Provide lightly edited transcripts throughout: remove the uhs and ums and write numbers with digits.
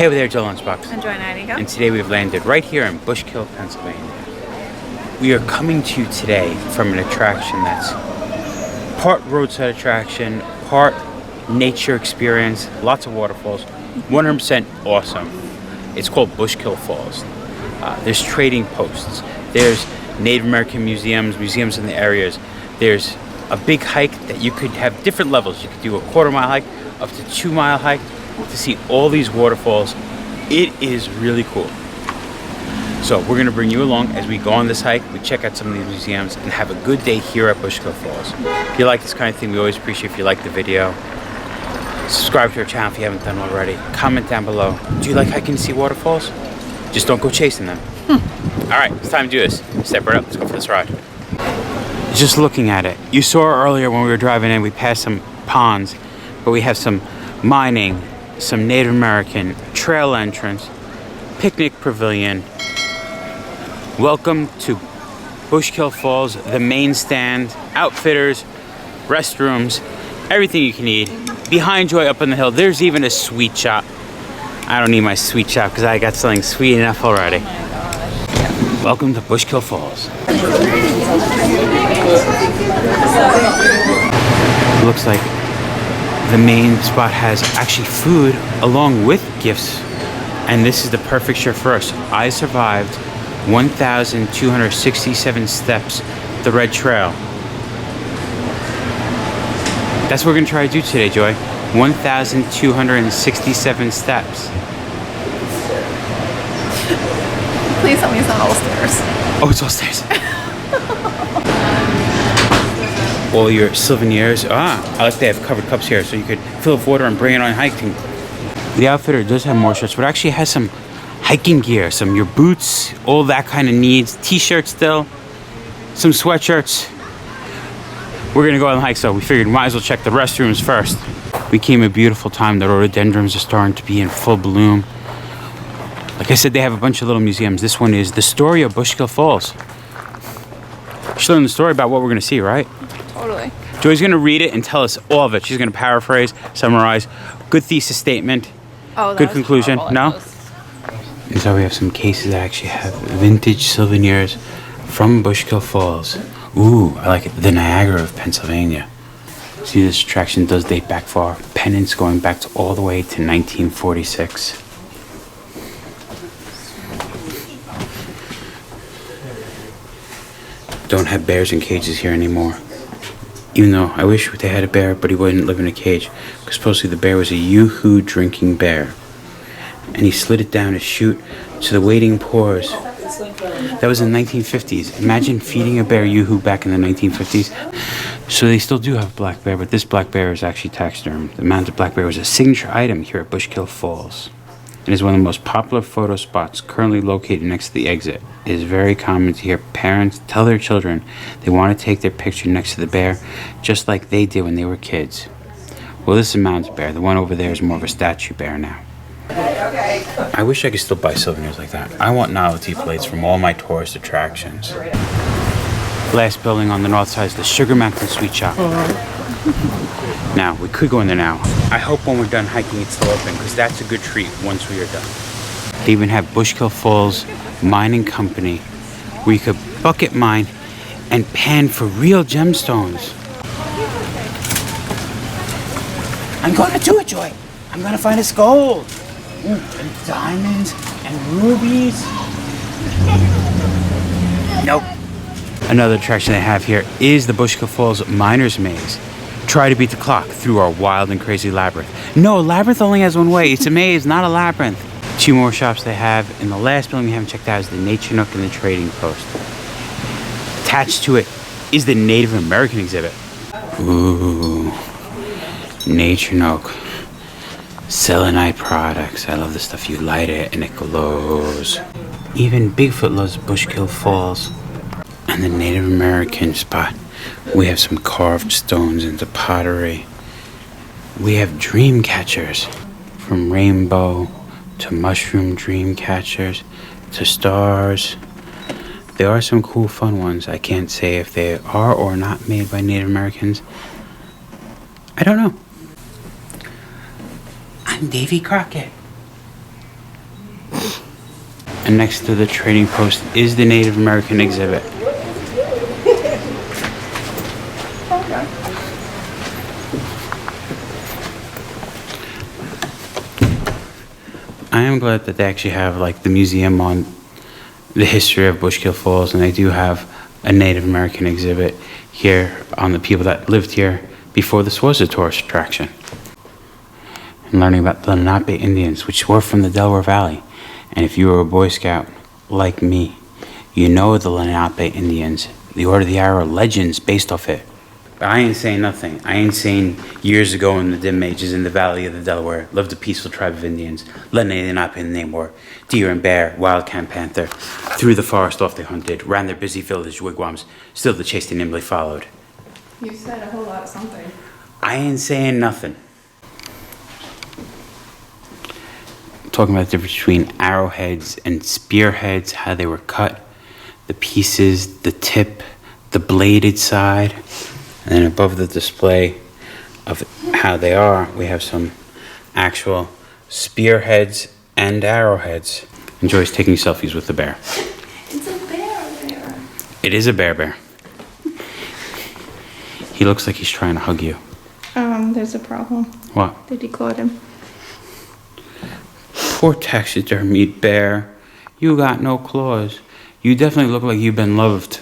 Hey there, Jill Lunchbox. And Joy Nightingale. And today we've landed right here in Bushkill, Pennsylvania. We are coming to you today from an attraction that's part roadside attraction, part nature experience, lots of waterfalls, 100% awesome. It's called Bushkill Falls. There's trading posts. There's Native American museums in the areas. There's a big hike that you could have different levels. You could do a quarter-mile hike up to 2-mile hike to see all these waterfalls. It is really cool. So we're going to bring you along as we go on this hike. We check out some of these museums and have a good day here at Bushkill Falls. If you like this kind of thing, we always appreciate if you like the video. Subscribe to our channel if you haven't done already. Comment down below. Do you like hiking and see waterfalls? Just don't go chasing them. Alright, it's time to do this. Step right up. Let's go for this ride. Just looking at it. You saw earlier when we were driving in, we passed some ponds, but we have some mining, some Native American trail entrance, picnic pavilion. Welcome to Bushkill Falls, the main stand, outfitters, restrooms, everything you can need. Behind Joy up on the hill, there's even a sweet shop. I don't need my sweet shop because I got something sweet enough already. Welcome to Bushkill Falls. Looks like the main spot has actually food along with gifts, and this is the perfect shirt for us. I survived 1,267 steps, the red trail. That's what we're gonna try to do today, Joy. 1,267 steps. Please tell me it's not all stairs. Oh, it's all stairs. All your souvenirs. I like they have covered cups here so you could fill up water and bring it on hiking. The outfitter does have more shirts, but actually has some hiking gear, some your boots, all that kind of needs. T-shirts still, some sweatshirts. We're gonna go on the hike, so we figured might as well check the restrooms first. We came a beautiful time. The rhododendrons are starting to be in full bloom. Like I said, they have a bunch of little museums. This one is the story of Bushkill Falls. You should learn the story about what we're gonna see, right? Totally. Joy's gonna read it and tell us all of it. She's gonna paraphrase, summarize. Good thesis statement. Oh, good conclusion. No? And so we have some cases that actually have vintage souvenirs from Bushkill Falls. Ooh, I like it. The Niagara of Pennsylvania. See, this attraction does date back far. Pennants going back to all the way to 1946. Don't have bears in cages here anymore. Even though I wish they had a bear, but he wouldn't live in a cage. Because supposedly the bear was a yoo-hoo drinking bear. And he slid it down a chute to the waiting pores. That was in the 1950s. Imagine feeding a bear yoo-hoo back in the 1950s. So they still do have black bear, but this black bear is actually taxidermed. The mounted black bear was a signature item here at Bushkill Falls. It is one of the most popular photo spots currently located next to the exit. It is very common to hear parents tell their children they want to take their picture next to the bear, just like they did when they were kids. Well, this is a mounted bear. The one over there is more of a statue bear now. I wish I could still buy souvenirs like that. I want novelty plates from all my tourist attractions. Last building on the north side is the Sugar Mountain Sweet Shop. Now, we could go in there now. I hope when we're done hiking it's still open, because that's a good treat once we are done. They even have Bushkill Falls Mining Company, where you could bucket mine and pan for real gemstones. I'm gonna do it, Joy. I'm gonna find us gold. Ooh, and diamonds and rubies. Nope. Another attraction they have here is the Bushkill Falls Miner's Maze. Try to beat the clock through our wild and crazy labyrinth. No, a labyrinth only has one way. It's a maze, not a labyrinth. 2 more shops they have. And the last building we haven't checked out is the Nature Nook and the Trading Post. Attached to it is the Native American exhibit. Ooh, Nature Nook. Selenite products. I love the stuff. You light it and it glows. Even Bigfoot loves Bushkill Falls. And the Native American spot. We have some carved stones into pottery. We have dream catchers. From rainbow to mushroom dream catchers to stars. There are some cool fun ones. I can't say if they are or not made by Native Americans. I don't know. I'm Davy Crockett. And next to the trading post is the Native American exhibit. I am glad that they actually have like the museum on the history of Bushkill Falls, and they do have a Native American exhibit here on the people that lived here before this was a tourist attraction. And learning about the Lenape Indians, which were from the Delaware Valley. And if you were a Boy Scout like me, you know the Lenape Indians, the Order of the Arrow legends based off it. But I ain't saying nothing. I ain't saying years ago in the dim ages in the valley of the Delaware lived a peaceful tribe of Indians. Lenape in the name were deer and bear, wildcat and panther. Through the forest off they hunted, ran their busy village wigwams, still the chase they nimbly followed. You said a whole lot of something. I ain't saying nothing. Talking about the difference between arrowheads and spearheads, how they were cut, the pieces, the tip, the bladed side. And then above the display of how they are, we have some actual spearheads and arrowheads. And Joy's taking selfies with the bear. It's a bear. It is a bear. He looks like he's trying to hug you. There's a problem. What? They declawed him. Poor taxidermied bear. You got no claws. You definitely look like you've been loved.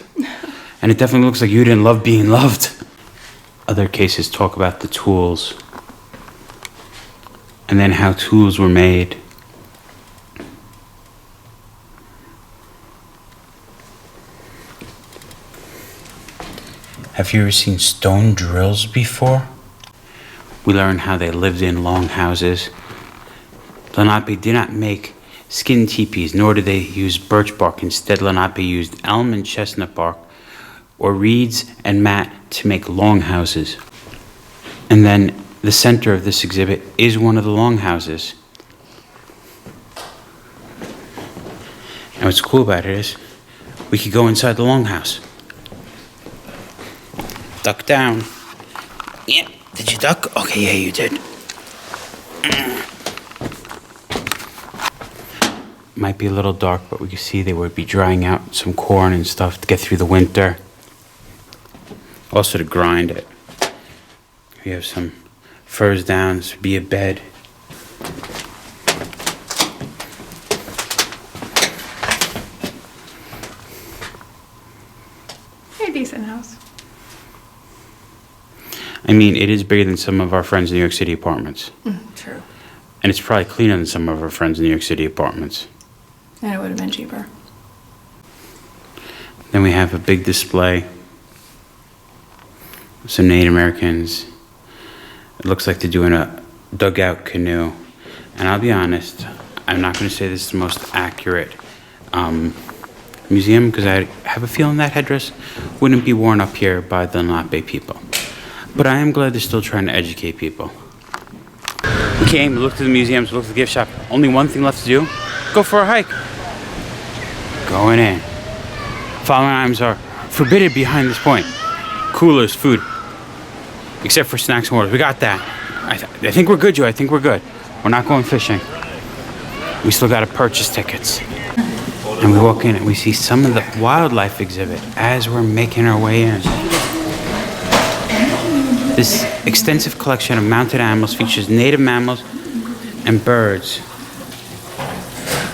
And it definitely looks like you didn't love being loved. Other cases talk about the tools. And then how tools were made. Have you ever seen stone drills before? We learn how they lived in long houses. Lenape did not make skin teepees, nor did they use birch bark. Instead, Lenape used elm and chestnut bark, or reeds and mat to make longhouses. And then the center of this exhibit is one of the longhouses. And what's cool about it is we could go inside the longhouse. Duck down. Yeah, did you duck? Okay, yeah, you did. Might be a little dark, but we can see they would be drying out some corn and stuff to get through the winter. Also to grind it. We have some furs down. This would be a bed. A decent house. I mean, it is bigger than some of our friends' New York City apartments. True. And it's probably cleaner than some of our friends' New York City apartments. And it would have been cheaper. Then we have a big display. Some Native Americans. It looks like they're doing a dugout canoe. And I'll be honest, I'm not going to say this is the most accurate museum, because I have a feeling that headdress wouldn't be worn up here by the Lenape people. But I am glad they're still trying to educate people. We came, we looked at the museums, we looked at the gift shop. Only one thing left to do: go for a hike. Going in. Following items are forbidden behind this point. Coolers, food. Except for snacks and waters. We got that. I think we're good, Joe. I think we're good. We're not going fishing. We still got to purchase tickets. And we walk in and we see some of the wildlife exhibit as we're making our way in. This extensive collection of mounted animals features native mammals and birds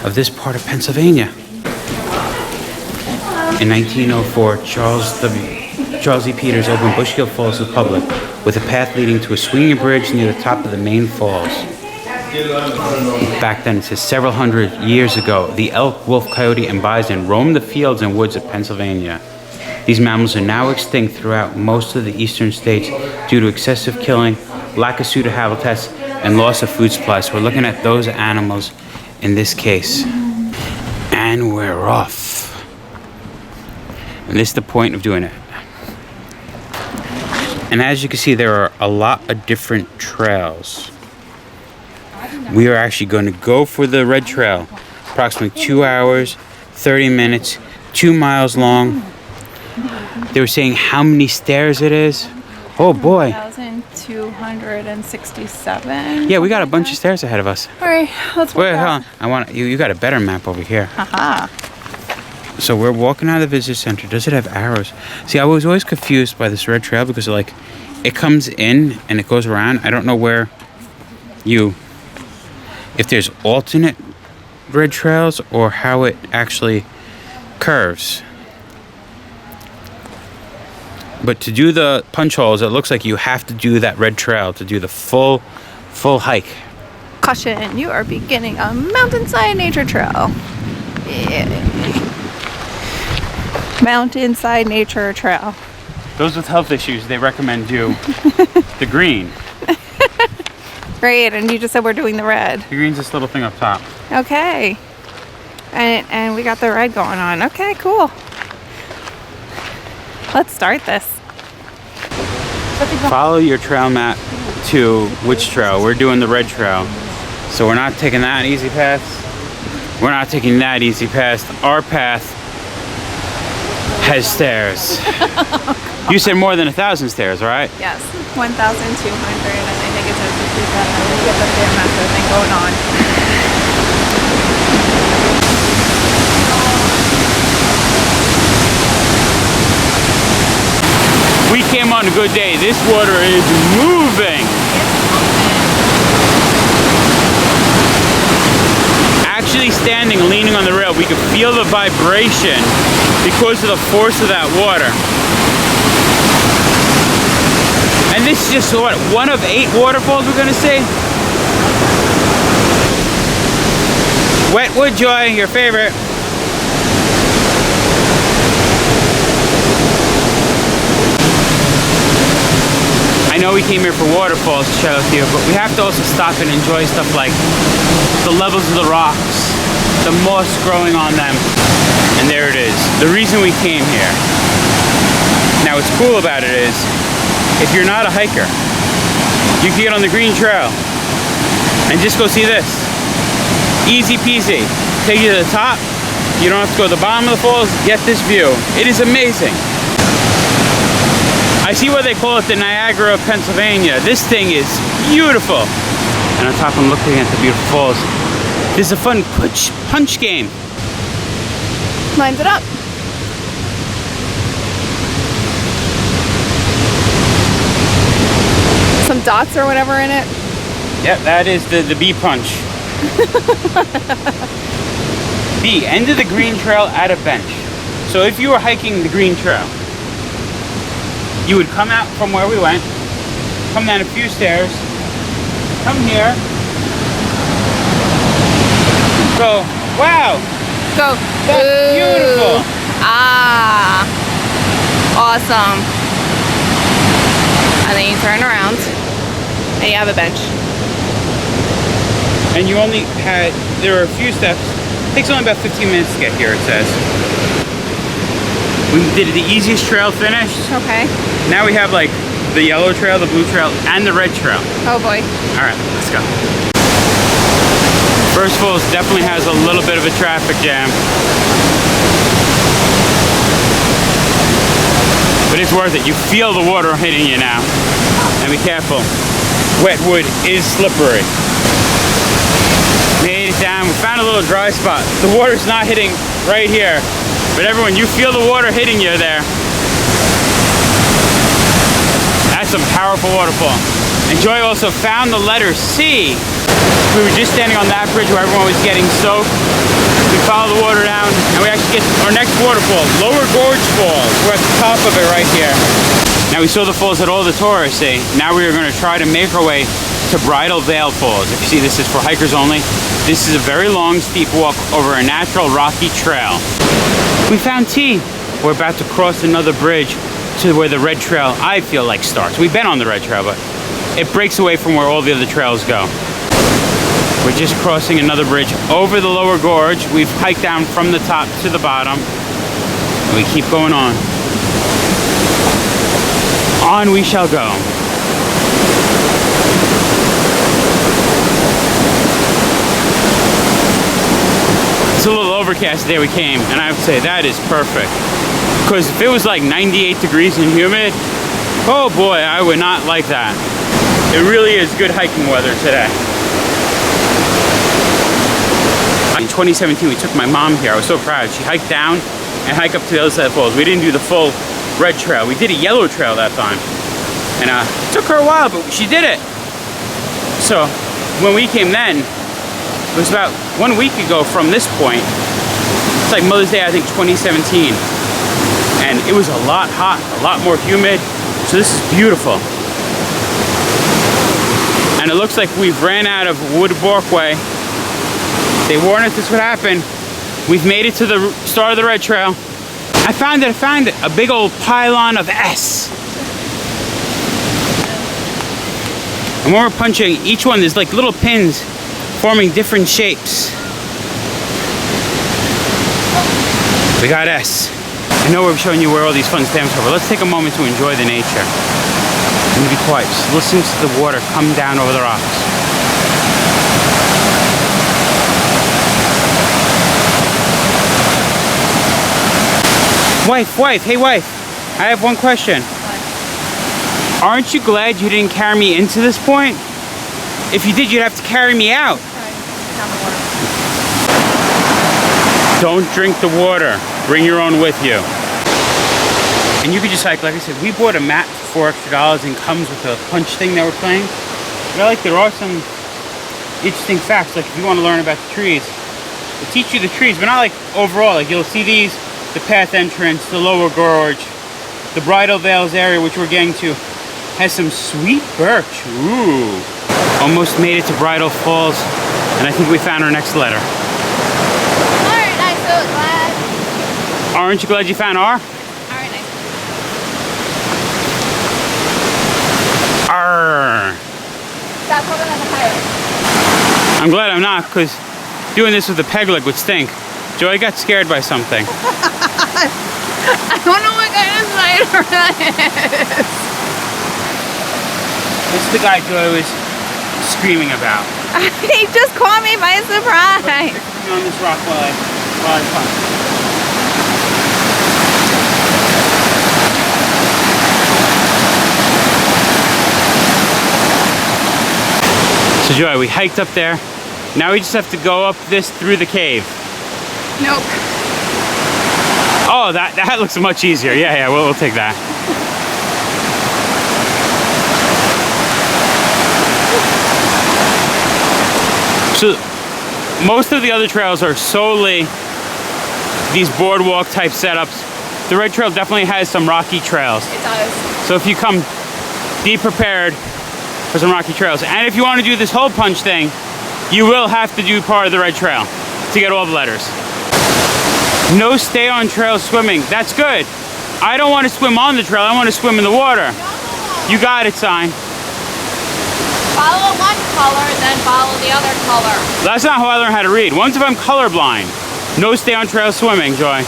of this part of Pennsylvania. In 1904, Charles E. Peters opened Bushkill Falls to the public with a path leading to a swinging bridge near the top of the main falls. Back then, it says several hundred years ago, the elk, wolf, coyote, and bison roamed the fields and woods of Pennsylvania. These mammals are now extinct throughout most of the eastern states due to excessive killing, lack of suitable habitats, and loss of food supplies. So we're looking at those animals in this case. And we're off. And this is the point of doing it. And as you can see, there are a lot of different trails. We are actually going to go for the red trail. Approximately 2 hours, 30 minutes, 2 miles long. They were saying how many stairs it is. Oh boy. 1,200 267. Yeah, we got a bunch of stairs ahead of us. All right, let's walk Wait, hold out. on. I want you. You got a better map over here. Haha. So we're walking out of the visitor center. Does it have arrows? See, I was always confused by this red trail because like it comes in and it goes around. I don't know where if there's alternate red trails or how it actually curves. But to do the punch holes, it looks like you have to do that red trail to do the full hike. Caution, you are beginning a mountainside nature trail. Yeah. Mountainside nature trail. Those with health issues, they recommend do the green. Great, and you just said we're doing the red. The green's this little thing up top. Okay. And we got the red going on. Okay, cool. Let's start this. Follow your trail map to which trail. We're doing the red trail. So we're not taking that easy path. We're not taking that easy path. Our path has stairs. You said more than 1,000 stairs, right? Yes, 1,200, and I think it says 57. Let me get the Stairmaster thing going on. We came on a good day. This water is moving. Actually standing, leaning on the rail, we could feel the vibration because of the force of that water. And this is just what, one of 8 waterfalls we're gonna see? Wetwood Joy, your favorite. I know we came here for waterfalls to show to you, but we have to also stop and enjoy stuff like the levels of the rocks, the moss growing on them. And there it is, the reason we came here. Now what's cool about it is, if you're not a hiker, you can get on the green trail and just go see this. Easy peasy. Take you to the top. You don't have to go to the bottom of the falls. Get this view. It is amazing. I see why they call it the Niagara of Pennsylvania. This thing is beautiful. And on top I'm looking at the beautiful falls. This is a fun punch game. Lines it up. Some dots or whatever in it. Yep, that is the bee punch. B, end of the green trail at a bench. So if you were hiking the green trail, you would come out from where we went, come down a few stairs, come here, go, wow, Go. that's beautiful. Ah. Awesome. And then you turn around and you have a bench. And you only had, there are a few steps. It takes only about 15 minutes to get here, it says. We did the easiest trail finished. Okay. Now we have like the yellow trail, the blue trail, and the red trail. Oh boy. All right, let's go. First Falls definitely has a little bit of a traffic jam. But it's worth it. You feel the water hitting you now. And be careful. Wetwood is slippery. Made it down. We found a little dry spot. The water's not hitting right here. But everyone, you feel the water hitting you there. That's a powerful waterfall. And Joy also found the letter C. We were just standing on that bridge where everyone was getting soaked. We follow the water down, and we actually get to our next waterfall, Lower Gorge Falls. We're at the top of it right here. Now we saw the falls that all the tourists see. Now we are going to try to make our way to Bridal Veil Falls. If you see, this is for hikers only. This is a very long, steep walk over a natural rocky trail. We found T. We're about to cross another bridge to where the red trail, I feel like, starts. We've been on the red trail, but it breaks away from where all the other trails go. We're just crossing another bridge over the lower gorge. We've hiked down from the top to the bottom. And we keep going on. On we shall go. It's a little overcast the day we came, and I would say that is perfect. Because if it was like 98 degrees and humid, oh boy, I would not like that. It really is good hiking weather today. In 2017, we took my mom here. I was so proud. She hiked down and hiked up to the other side of the falls. We didn't do the full red trail. We did a yellow trail that time. And it took her a while, but she did it. So when we came then, it was about 1 week ago from this point. It's like Mother's Day, I think 2017. And it was a lot hot, a lot more humid. So this is beautiful. And it looks like we've ran out of wood walkway. They warned us this would happen. We've made it to the start of the red trail. I found it, a big old pylon of S. And when we're punching, each one, there's like little pins forming different shapes. We got S. I know we're showing you where all these fun stamps are, but let's take a moment to enjoy the nature. And be quiet, just listen to the water come down over the rocks. Wife, hey wife, I have one question. What? Aren't you glad you didn't carry me into this point? If you did, you'd have to carry me out. Don't drink the water. Bring your own with you. And you could just like I said, we bought a mat for $4 extra and comes with a punch thing that we're playing. But there are some interesting facts, like if you want to learn about the trees, they teach you the trees, but not like overall. Like you'll see these, the path entrance, the lower gorge, the Bridal Veils area, which we're getting to, has some sweet birch. Ooh. Almost made it to Bridal Falls, and I think we found our next letter. Aren't I so glad? Aren't you glad you found R? Aren't I? R. Stop holding on the pilot. I'm glad I'm not, because doing this with a peg leg would stink. Joy got scared by something. I don't know what kind of spider that is. This is the guy Joy was screaming about. He just caught me by surprise. On this rock while I punch. So Joy, we hiked up there. Now we just have to go up this through the cave. Nope. Oh, that looks much easier. Yeah, we'll take that. So most of the other trails are solely these boardwalk type setups. The red trail definitely has some rocky trails. It does. So if you come, be prepared for some rocky trails. And if you want to do this hole punch thing, you will have to do part of the red trail to get all the letters. No stay on trail swimming. That's good. I don't want to swim on the trail. I want to swim in the water. No. You got it, sign. Follow one color, then follow the other color. That's not how I learn how to read. Once if I'm colorblind, no stay on trail swimming, Joy.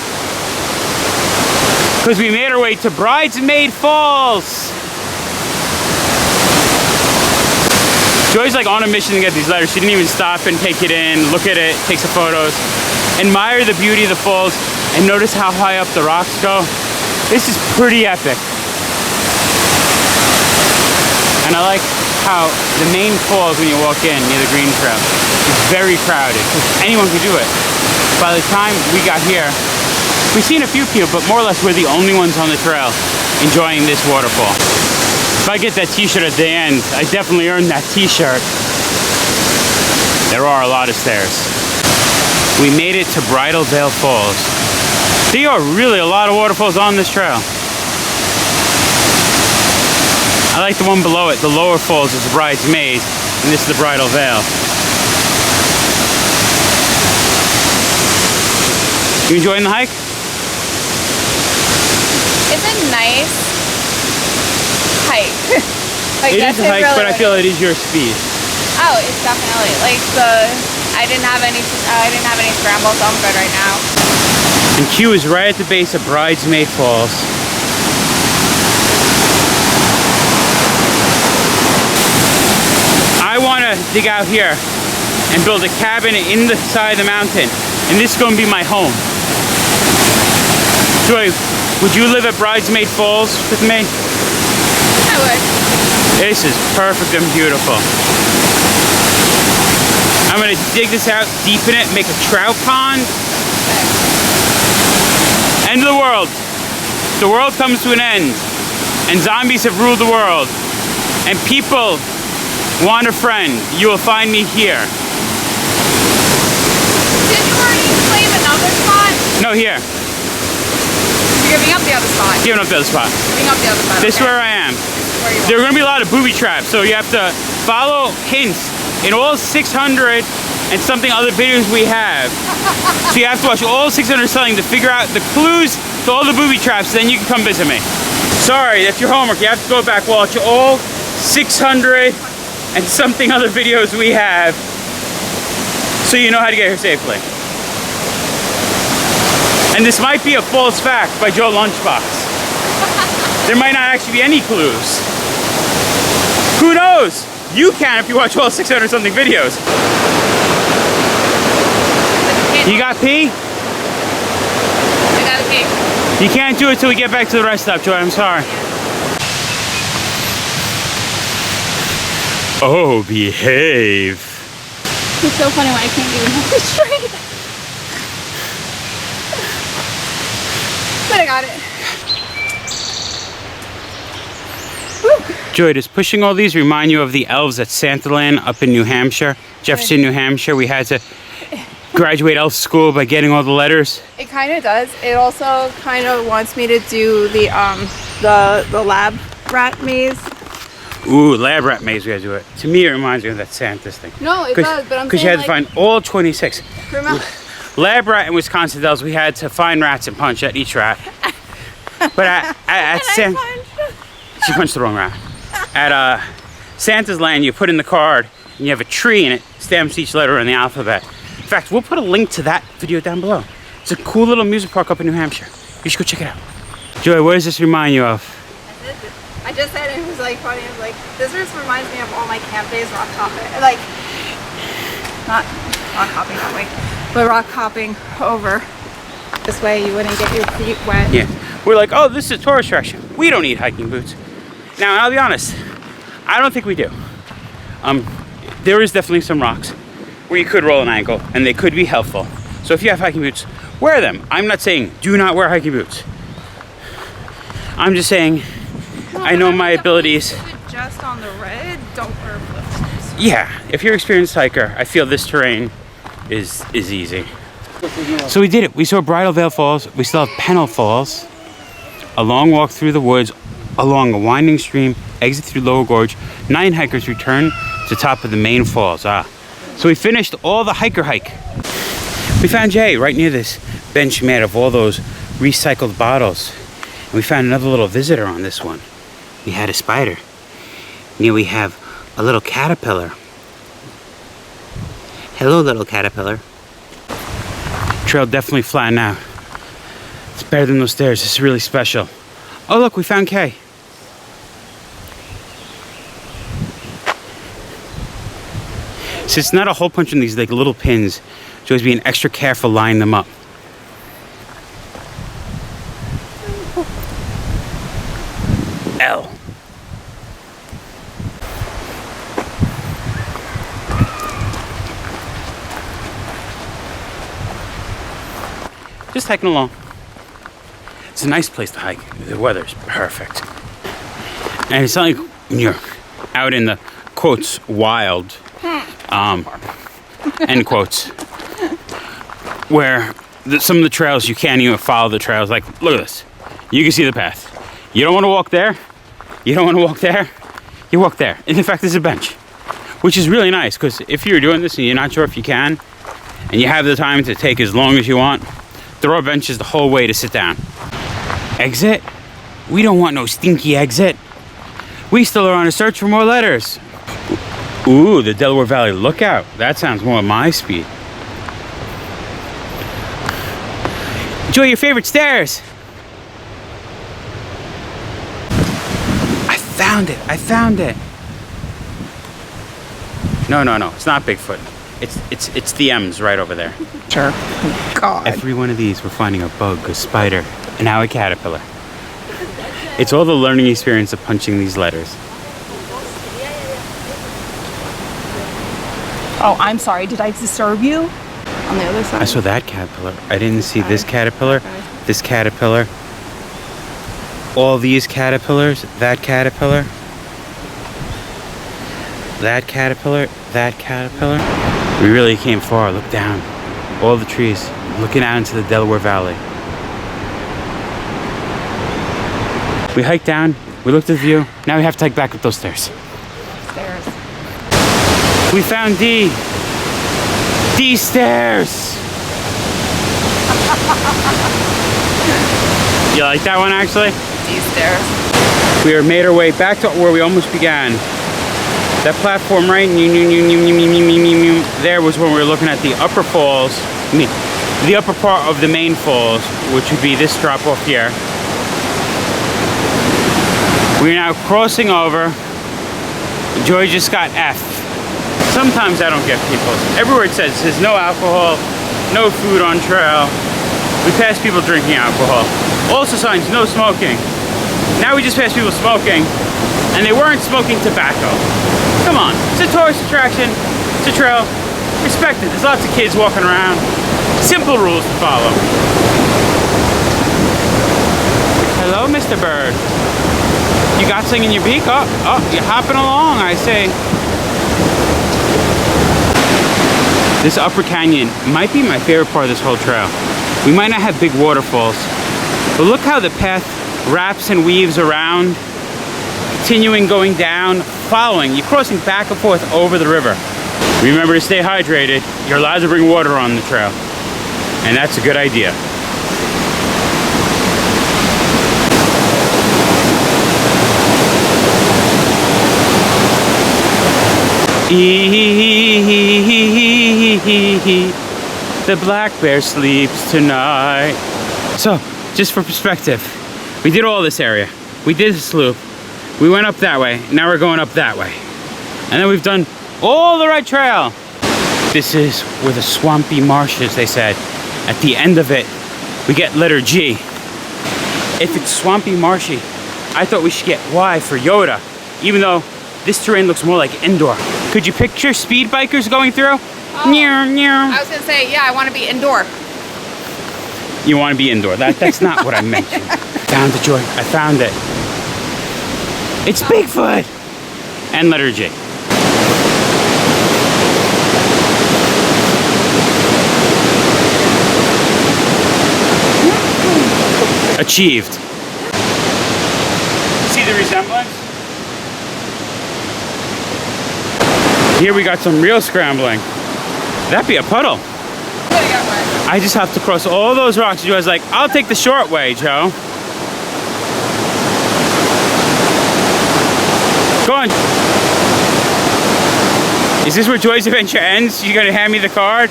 Because we made our way to Bridesmaid Falls. Joy's like on a mission to get these letters. She didn't even stop and take it in, look at it, take some photos, admire the beauty of the falls, and notice how high up the rocks go. This is pretty epic. And I like how the main falls when you walk in near the green trail is very crowded, because anyone could do it. By the time we got here, we've seen a few people, but more or less we're the only ones on the trail enjoying this waterfall. If I get that t-shirt at the end, I definitely earned that t-shirt. There are a lot of stairs. We made it to Bridal Veil Falls. There are really a lot of waterfalls on this trail. I like the one below it. The lower falls is the Bridesmaid, and this is the Bridal Veil. You enjoying the hike? It's a nice hike. Like, It is a hike, really but I feel it is your speed. Oh, it's definitely like I didn't have any scramble, so I'm good right now. And Q is right at the base of Bridesmaid Falls. I want to dig out here and build a cabin in the side of the mountain, and this is going to be my home. Joy, would you live at Bridesmaid Falls with me? I would. This is perfect and beautiful. I'm gonna dig this out, deepen it, make a trout pond. End of the world. The world comes to an end, and zombies have ruled the world, and people want a friend. You will find me here. Did you already claim another spot? No, here. You're giving up the other spot. Giving up the other spot. Giving up the other spot. This is okay. where I am. This is where you There are are. going to be a lot of booby traps, so you have to follow hints in all 600 and something other videos we have. So you have to watch all 600 something to figure out the clues to all the booby traps, then you can come visit me. Sorry, that's your homework. You have to go back, watch all 600 and something other videos we have, so you know how to get here safely. And this might be a false fact by Joe Lunchbox. There might not actually be any clues. Who knows? You can if you watch all 600 something videos. You got pee? I gotta pee. You can't do it till we get back to the rest stop, Joy. I'm sorry. Oh, behave. It's so funny when I can't even hold it straight. But I got it. Joy, does pushing all these remind you of the elves at Santaland up in New Hampshire? Jefferson, New Hampshire. We had to graduate elf school by getting all the letters. It kind of does. It also kind of wants me to do the lab rat maze. Ooh, lab rat maze, we gotta do it. To me, it reminds me of that Santa's thing. No, it does, but I'm because saying you had to find all 26. Remember? Lab rat in Wisconsin Dells, we had to find rats and punch at each rat. But at she punched the wrong rat. At Santa's Land, you put in the card and you have a tree and it stamps each letter in the alphabet. In fact, we'll put a link to that video down below. It's a cool little music park up in New Hampshire. You should go check it out. Joy, what does this remind you of? I just said it was like funny. I was like, this just reminds me of all my camp days rock hopping. Like, not rock hopping that way, but rock hopping over this way. You wouldn't get your feet wet. Yeah. We're like, oh, this is a tourist attraction. We don't need hiking boots. Now, I'll be honest. I don't think we do. There is definitely some rocks where you could roll an ankle, and they could be helpful. So if you have hiking boots, wear them. I'm not saying do not wear hiking boots. I'm just saying, I know my abilities. Just on the red, don't wear flip-flops. Yeah, if you're an experienced hiker, I feel this terrain is easy. So we did it. We saw Bridal Veil Falls. We still have Pennell Falls. A long walk through the woods, along a winding stream, exit through Lower Gorge. 9 hikers return to the top of the main falls. So we finished all the hiker hike. We found Jay right near this bench made of all those recycled bottles. And we found another little visitor on this one. We had a spider. And here we have a little caterpillar. Hello, little caterpillar. Trail definitely flattened out. It's better than those stairs. This is really special. Oh, look, we found Kay. So it's not a hole punch in these like little pins. Joey's being extra careful lining them up. L. Just hiking along. It's a nice place to hike. The weather's perfect. And it's not like when you're out in the quotes wild, end quotes, where some of the trails you can't even follow the trails. Like, look at this. You can see the path. You don't want to walk there. You don't want to walk there. You walk there. And in fact, there's a bench, which is really nice because if you're doing this and you're not sure if you can, and you have the time to take as long as you want, there are benches the whole way to sit down. Exit? We don't want no stinky exit. We still are on a search for more letters. Ooh, the Delaware Valley Lookout. That sounds more my speed. Enjoy your favorite stairs. I found it. I found it. No. It's not Bigfoot. It's the M's right over there. Sure. Oh, God. Every one of these, we're finding a bug, a spider, and now a caterpillar. It's all the learning experience of punching these letters. Oh, I'm sorry. Did I disturb you? On the other side? I saw that caterpillar. I didn't see this caterpillar, Okay. this caterpillar, all these caterpillars, that caterpillar, that caterpillar, that caterpillar. We really came far. Look down. All the trees, looking out into the Delaware Valley. We hiked down, we looked at the view, now we have to hike back up those stairs. Stairs. We found D. D stairs. You like that one actually? These stairs. We are made our way back to where we almost began. That platform right there was when we were looking at the upper falls. I mean, the upper part of the main falls, which would be this drop off here. We are now crossing over. Joy just got F. Sometimes I don't get people. Everywhere it says no alcohol, no food on trail. We pass people drinking alcohol. Also signs no smoking. Now we just pass people smoking, and they weren't smoking tobacco. Come on, it's a tourist attraction. It's a trail. Respect it. There's lots of kids walking around. Simple rules to follow. Hello, Mr. Bird. You got something in your beak? Oh, you're hopping along, I see. This upper canyon might be my favorite part of this whole trail. We might not have big waterfalls, but look how the path wraps and weaves around, continuing going down, following. You're crossing back and forth over the river. Remember to stay hydrated. You're allowed to bring water on the trail, and that's a good idea. The black bear sleeps tonight. So, just for perspective, we did all this area. We did the sloop. We went up that way. Now we're going up that way. And then we've done all the right trail. This is where the swampy marshes, they said. At the end of it, we get letter G. If it's swampy marshy, I thought we should get Y for Yoda, even though this terrain looks more like indoor. Could you picture speed bikers going through? Oh, I was gonna say, yeah, I want to be indoor. You want to be indoor. That's not what I mentioned. Found the Joy. I found it. It's Bigfoot! And letter G. Achieved. See the resemblance? Here we got some real scrambling. That'd be a puddle. I just have to cross all those rocks. Joe's like, I'll take the short way, Joe. Go on. Is this where Joy's adventure ends? You gonna hand me the card?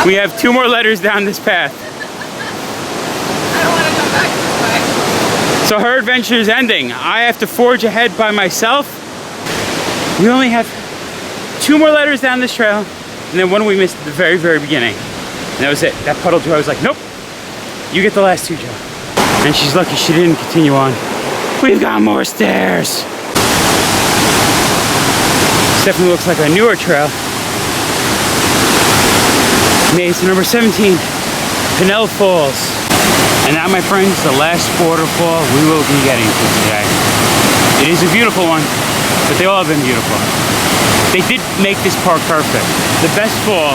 We have 2 more letters down this path. I don't want to come back this way. So her adventure is ending. I have to forge ahead by myself. We only have 2 more letters down this trail, and then one we missed at the very, very beginning. And that was it. That puddle Joy was like, nope, you get the last 2, Joe. And she's lucky she didn't continue on. We've got more stairs. This definitely looks like a newer trail. Made it to number 17, Bushkill Falls. And now, my friends, the last waterfall we will be getting to today. It is a beautiful one, but they all have been beautiful. They did make this park perfect. The best fall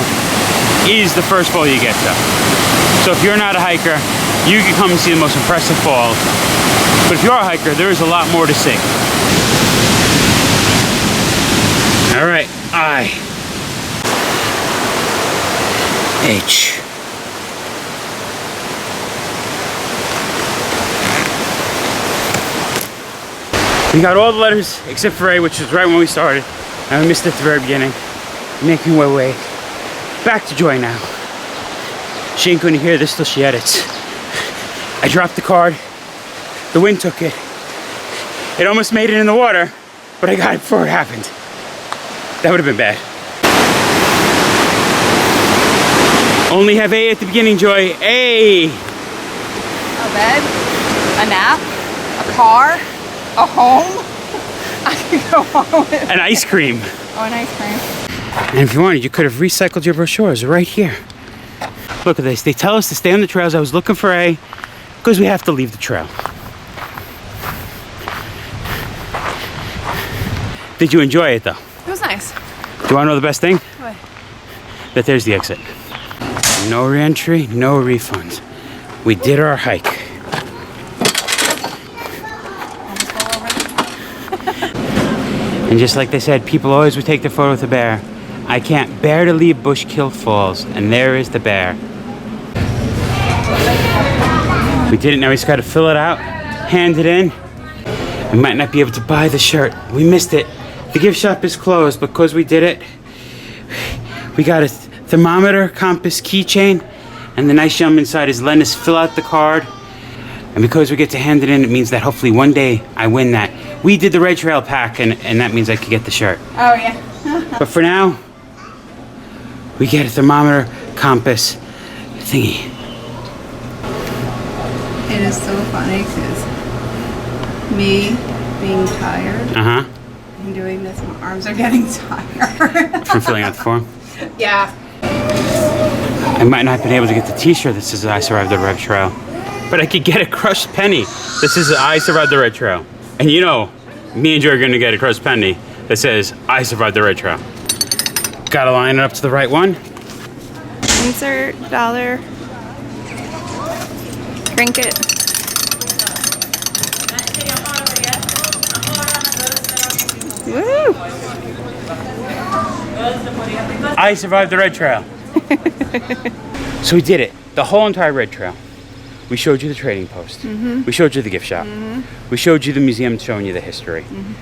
is the first fall you get to. So if you're not a hiker, you can come and see the most impressive falls. But if you are a hiker, there is a lot more to see. All right, I. H. We got all the letters except for A, which was right when we started. And we missed it at the very beginning. Making my way back to Joy now. She ain't gonna hear this till she edits. I dropped the card. The wind took it. It almost made it in the water, but I got it before it happened. That would have been bad. Only have A at the beginning, Joy. A. A bed, a nap, a car, a home. I could go on with An ice cream. Oh, and ice cream. And if you wanted, you could have recycled your brochures right here. Look at this. They tell us to stay on the trails. I was looking for A because we have to leave the trail. Did you enjoy it though? It was nice. Do you want to know the best thing? What? That there's the exit. No re-entry, no refunds. We did our hike. And just like they said, people always would take their photo with the bear. I can't bear to leave Bushkill Falls, and there is the bear. We did it, now we just gotta fill it out, hand it in. We might not be able to buy the shirt. We missed it. The gift shop is closed. Because we did it, we got a thermometer, compass, keychain, and the nice gentleman inside is letting us fill out the card. And because we get to hand it in, it means that hopefully one day I win that. We did the Red Trail pack, and that means I could get the shirt. Oh, yeah. But for now, we get a thermometer, compass, thingy. It is so funny because me being tired Uh-huh. and doing this, my arms are getting tired. From filling out the form. Yeah. I might not have been able to get the t-shirt that says I survived the Red Trail. But I could get a crushed penny that says I survived the Red Trail. And you know, me and Joe are gonna get a crushed penny that says I survived the Red Trail. Gotta line it up to the right one. Insert dollar. Trinket. Woo! I survived the Red Trail. So we did it. The whole entire Red Trail. We showed you the trading post. Mm-hmm. We showed you the gift shop. Mm-hmm. We showed you the museum showing you the history. Mm-hmm.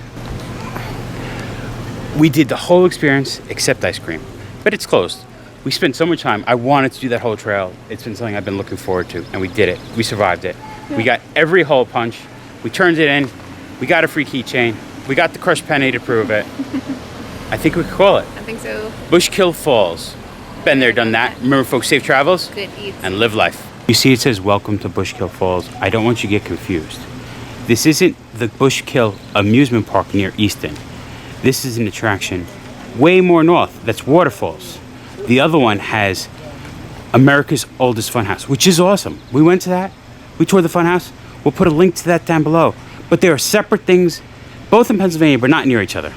We did the whole experience except ice cream. But it's closed. We spent so much time. I wanted to do that whole trail. It's been something I've been looking forward to. And we did it. We survived it. Yeah. We got every hole punch. We turned it in. We got a free keychain. We got the crushed penny to prove it. I think we could call it. I think so. Bushkill Falls. Been there, done that. Remember, folks, safe travels Good eats. and live life. You see it says welcome to Bushkill Falls. I don't want you to get confused. This isn't the Bushkill amusement park near Easton. This is an attraction way more north. That's Waterfalls. The other one has America's oldest funhouse, which is awesome. We went to that. We toured the funhouse. We'll put a link to that down below. But they are separate things, both in Pennsylvania, but not near each other.